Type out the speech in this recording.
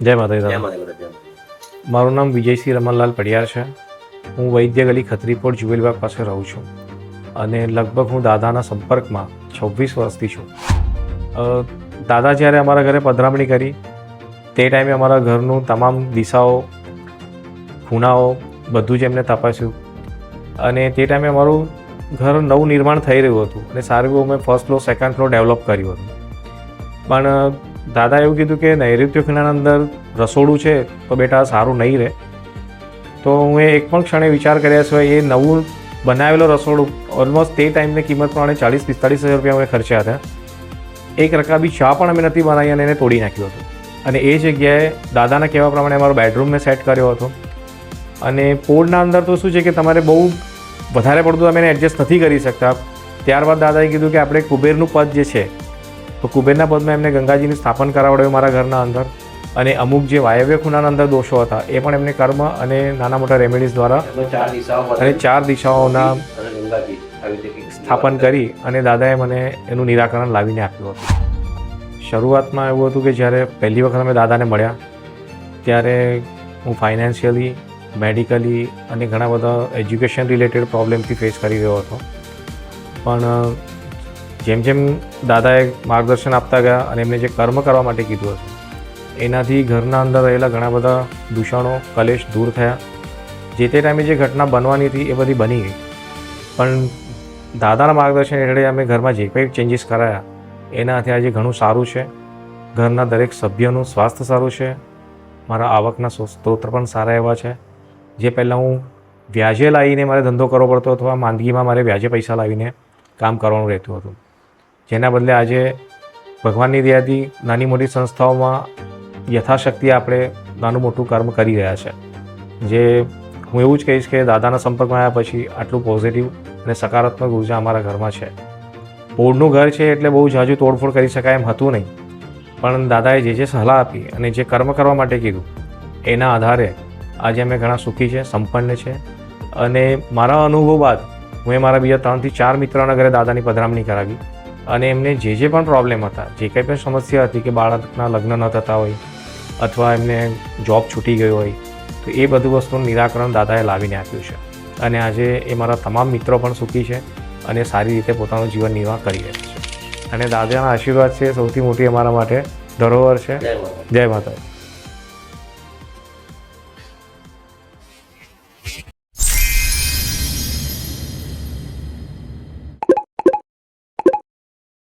જય માતાજી. મારું નામ વિજયસિંહ રમણલાલ પડિયાર છે. હું વૈદ્ય ગલી ખત્રીપોળ જુવેલબાગ પાસે રહું છું અને લગભગ હું દાદાના સંપર્કમાં 26 વર્ષથી છું. દાદા જ્યારે અમારા ઘરે પધરામણી કરી તે ટાઈમે અમારા ઘરનું તમામ દિશાઓ, ખૂણાઓ બધું જ એમને તપાસ્યું અને તે ટાઈમે અમારું ઘર નવું નિર્માણ થઈ રહ્યું હતું અને સારું એવું મેં first floor, second floor develop કર્યું હતું. પણ દાદા એવું કીધું કે નૈઋત્ય ખૂણાના અંદર રસોડું છે તો બેટા સારું નહીં રહે. તો હું એક પણ ક્ષણે વિચાર કર્યા સિવાય એ નવું બનાવેલો રસોડું ઓલમોસ્ટ તે ટાઈમની કિંમત પ્રમાણે 40-45 હજાર રૂપિયા અમે ખર્ચ્યા હતા. એક રકાબી ચા પણ અમે નથી બનાવી અને એને તોડી નાખ્યું હતું. અને એ જગ્યાએ દાદાના કહેવા પ્રમાણે અમારો બેડરૂમ મેં સેટ કર્યો હતો. અને પોળના અંદર તો શું છે કે તમારે બહુ વધારે પડતું તમે એને એડજસ્ટ નથી કરી શકતા. ત્યારબાદ દાદાએ કીધું કે આપણે કુબેરનું પદ જે છે તો કુબેરના પદમાં એમને ગંગાજીનું સ્થાપન કરાવડાવ્યું મારા ઘરના અંદર અને અમુક જે વાયવ્ય ખૂણાના અંદર દોષો હતા એ પણ એમને કર્મ અને નાના મોટા રેમેડીઝ દ્વારા અને 4 દિશાઓના સ્થાપન કરી અને દાદાએ મને એનું નિરાકરણ લાવીને આપ્યું હતું. શરૂઆતમાં એવું હતું કે જ્યારે પહેલી વખત અમે દાદાને મળ્યા ત્યારે હું ફાઇનાન્શિયલી, મેડિકલી અને ઘણા બધા એજ્યુકેશન રિલેટેડ પ્રોબ્લેમથી ફેસ કરી રહ્યો હતો. પણ જેમ જેમ દાદાએ માર્ગદર્શન આપતા ગયા અને એમને જે કર્મ કરવા માટે કીધું હતું એનાથી ઘરના અંદર રહેલા ઘણા બધા દૂષણો, કલેશ દૂર થયા. જે તે ટાઈમે જે ઘટના બનવાની હતી એ બધી બની ગઈ. પણ દાદાના માર્ગદર્શન હેઠળ અમે ઘરમાં જે કંઈ ચેન્જીસ કરાયા એનાથી આજે ઘણું સારું છે. ઘરના દરેક સભ્યનું સ્વાસ્થ્ય સારું છે. મારા આવકના સ્ત્રોત પણ સારા એવા છે. જે પહેલાં હું વ્યાજે લાવીને મારે ધંધો કરવો પડતો અથવા માંદગીમાં મારે વ્યાજે પૈસા લાવીને કામ કરવાનું રહેતું હતું. જેના બદલે આજે ભગવાનની દયાથી નાની મોટી સંસ્થાઓમાં યથાશક્તિ આપણે નાનું મોટું કર્મ કરી રહ્યા છે. જે હું એવું જ કહીશ કે દાદાના સંપર્કમાં આવ્યા પછી આટલું પોઝિટિવ અને સકારાત્મક ઉર્જા અમારા ઘરમાં છે. પોળનું ઘર છે એટલે બહુ ઝાઝું તોડફોડ કરી શકાય એમ હતું નહીં. પણ દાદાએ જે સલાહ આપી અને જે કર્મ કરવા માટે કીધું એના આધારે આજે અમે ઘણા સુખી છે, સંપન્ન છે. અને મારા અનુભવ બાદ હું મારા બીજા 3 થી 4 મિત્રોના ઘરે દાદાની પધરામણી કરાવી અને એમને જે પણ પ્રોબ્લેમ હતા, જે કંઈ પણ સમસ્યા હતી કે બાળકના લગ્ન ન થતા હોય અથવા એમને જોબ છૂટી ગઈ હોય તો એ બધું વસ્તુનું નિરાકરણ દાદાએ લાવીને આપ્યું છે. અને આજે એ મારા તમામ મિત્રો પણ સુખી છે અને સારી રીતે પોતાનું જીવન નિર્વાહ કરી રહ્યા છે. અને દાદાના આશીર્વાદ છે સૌથી મોટી અમારા માટે ધરોહર છે. જય માતા.